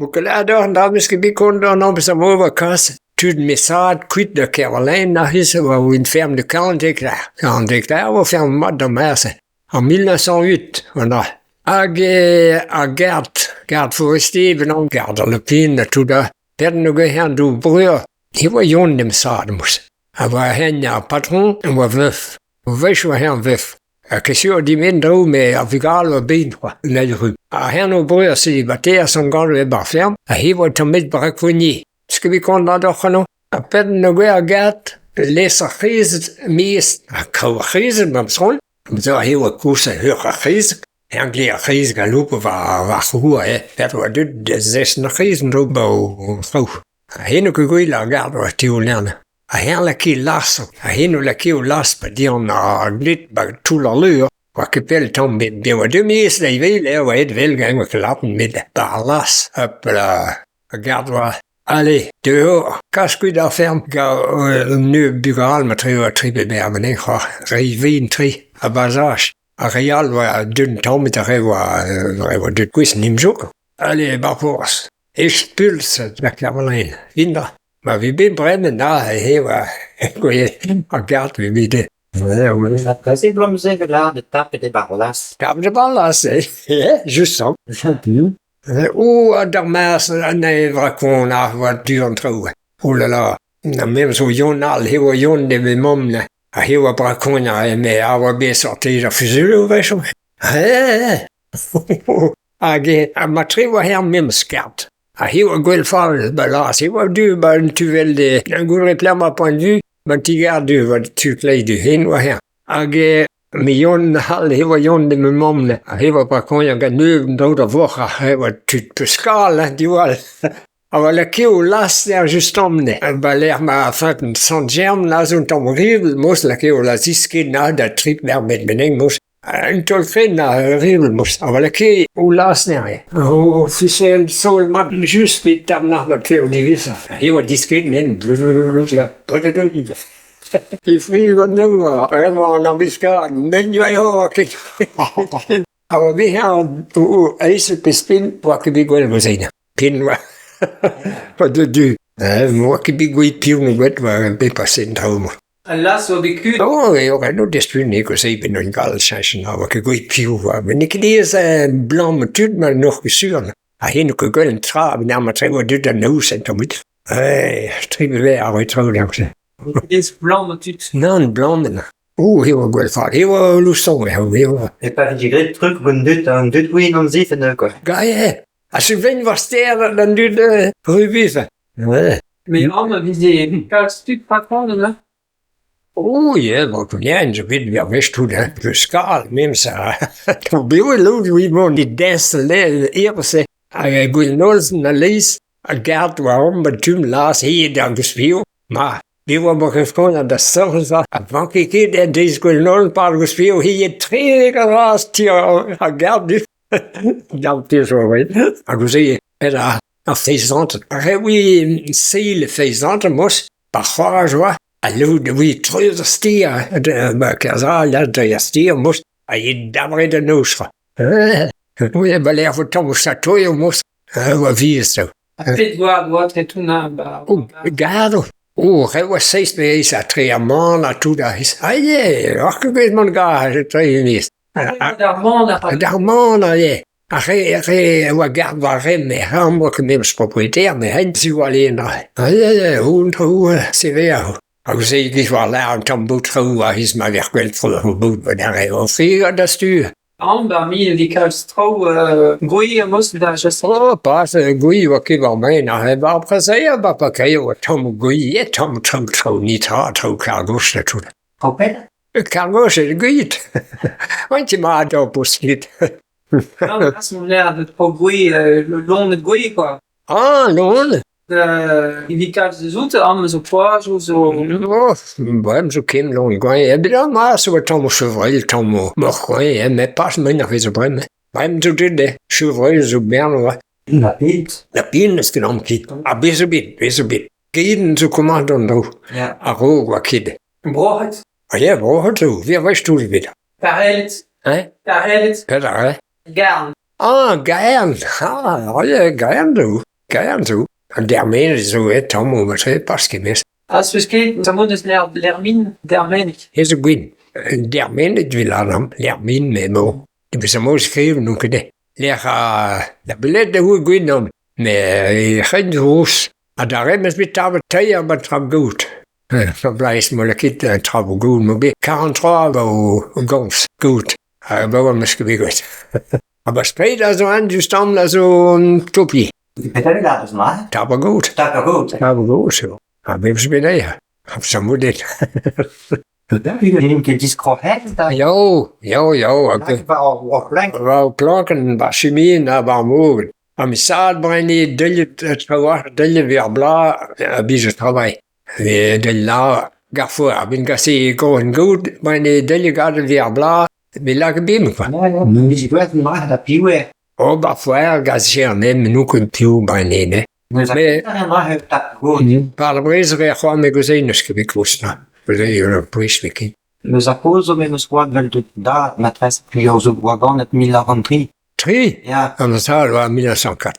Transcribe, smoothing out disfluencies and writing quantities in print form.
Bucălador, dar vi vi kun om som overkast. Tuden med sart, quid de Caroline, der hisse var jo en ferme de 40 hectares. 40 hectares var ferme mat og masse. En 1908, og der. Og Gert Forestiven og Gert og Lepine, og der. Den noe her du brød. Det var Jon dem Sardemus. Han var henne patron, han var vøff. Og hvis var her vøff. Jeg kan se de mindre med avigal og ben fra Nederøb. Og her nu brød sig, hvad det er, som går det bare ferm. Og her var det med braconniers. Skal vi komme der doch nu? Og bedre noe er gært. Læser kriset mest. Og koger kriset med sådan. Så her var kurset hører kriset. Han bliver kriset og lupe var hurra af. Det var det 16 krisen lupe og fru. Og her nu kan gå i lage gært og teolerne. Og her lakker Lars. Og her nu lakker Lars på dieren og lidt bag tuller løger. Og kapellet om det var det meste, jeg vil lave et velgang og klappen med det. Bare Lars op og Gert var. Allez, dehors, qu'est-ce que d'affaire nu bygger alt med træ og trippebær, men ikke har rive en træ og basage. Og real var døden tomme, der var dødt quizzen i msuk. Allez, bare på os. Et spylse, der Caroline. Vinter. Men vi blev brændet, her var og Gert vi ved det. C'est comme ça que l'art de taper des barlas. Taper des barlas, ja, just så. Og der masser af brakoner var dyren tro. Olala. Men så Jonal, her var Jon det med momne. Og her var brakoner med arbejdssortet og fysiologi, hvad så? Og matri var her med skært. Og her var gulvfarvet ballas. Her var dyr, bare en tyvelde. En god reklamer på en vy. Men de gør var tyklæde. Hen var her. Og med Jon Hall, her var Jon det med momne. Og her var brakoner, der nøben drog der vokker. Her var tyt på skala, de var. Og var lakiv Lars der just om det. Og bare lær mig at få den sådan germen, altså en tom rivel mus, lakiv Lars, de skete noget, der trip der med den ene mus. En tolkrinder rivel mus. Og var lakiv Lars der, ja. Og officielt så man just vidt der når til de viser. Her var de skete med den. De frie var nu, og jeg var når vi skar, men jeg har ikke. Og vi har Aise bespind, hvor kan vi gå ind på scenen? Pinden var. For det hvor kan vi gå i pivne, hvor en bedre sendt herude. Allah så vi kyt. Jeg nu det spiller ikke at se på nogle gale chansen, hvor kan gå i piv. Men ikke det er så blom med tyt, man nok i syrene. Og hende kan gå en træ, vi nærmere træ, hvor det der nu sendt om mit. Trippe hver, og jeg tror det også. Det er blom med tyt. Nå, en blommen. Her var godt fart. Her var lusson, her var. Det er bare ikke grit tryk på en dyt ugen om sig for noget. Ja. Altså, hvem var stærre, den dytte rødvise? Men om at vi ser et stykke fra kronen, eller? Ja, Brakonerien, så vidt vi har vist, hun er blevet skarl, men så du blev jo i måden i dansk lavede ærbese, og Gurvan Lozac'h og Laz, og Gert var om, og Tim Lars, her der kunne spive. Men det var Brakonerien, der så, at man kan ikke det, det skulle Lozac'h bare kunne spive, her 3 Lars til at Gert det. Ja, det er så rigtigt. Og du se, at der er faisante. Og her vi sele faisante mos, bare så, og nu vi trød og stiger, at man kan så lade der jeg stiger mos, og i damrede nusre. Nu er jeg bare lærer for Thomas Sartorio mos, og vi er så. Fedt hvor trætuna bare. Gado. Her var 6 med is af 3 måneder, og du der his. Ja, og kan vi man gøre 3 næst. Der er måneder, ja. Og var gerne var rem med ham, og kan nemt proprietær med han, så var alene. Ja, hun serverer. Og du se, det var lærer en tom butru, og his mig virkelig frød på but, og der er jo fire, der styrer. Andre mine, vi kan tro, Gui og Muslim, der er så. Bare så Gui var kivar med, og han var præseret, bare på kajo, og tom Gui, ja, tom nitrat, kargus, der tog det. Okay. Kargus er det gyt. Og ikke meget der på slidt. Ja, det er som lærte på Gui, lånet Gui, quoi. Lånet? Vi kan se ud om, så prøver så. Hvem så kæmpe lånet Gui? Ja, det er meget så, at Tom og Chevrel, Tom og Mørkøj, ja, med pas mindre for så bremme. Hvem så det, Chevrel, så bærne var. La bilen skal omkigge. Og bedre bit. Giden så kommandoen dog. Ja. Og råg var kidde. Brødhøjt. Og ja, hvor du? Vi har været studiet ved dig. Der er heldigt. Hvad der er? Gerne. Gern. Ja, gern du. Gern zo. En dermenen zo, Tom, over het pas gemis. Als we kijken, dan moet je l'hermine dermenig. Is een gwin. Dermenen, het wil aan hem. L'hermine, mais bon. Die is mooi geschreven, ook niet. Dat belet de hoe gwin om. Maar geen roos. En daar hebben ze met tapen tegen, maar het gaat goed. Dan blijft het moeilijk, het gaat goed. Maar bij 43 was gans goed. Dat was misschien goed. Maar später so an, just dann so ein Topi. Bitte das mal. Das war gut. Das war gut. Das war gut, so. Aber ich bin näher. Hab so mutig. Die discrohet da. Jo. Dat was ook blank. Wel planken, was chemie, dat was mooi. En mijn zaad brengt niet, het verwacht, weer bla, bijzonder travail. De la, gaffoor, ben ik gewoon goed, maar de gaat weer bla. Mais là, que bien, quoi. Die situatie maar dat pieuwe. Oh, parfois, gazier, même nous comme piou, ben, né. Maar dat goed. Par le Brezhoneg, gewoon met gezinnen, que ik wist, nou. We zijn hier een prijs, we Le zapozo met ons kwad wel de da, matres, puis onze wagon het 1043. Tri? Ja. En dat was 1904.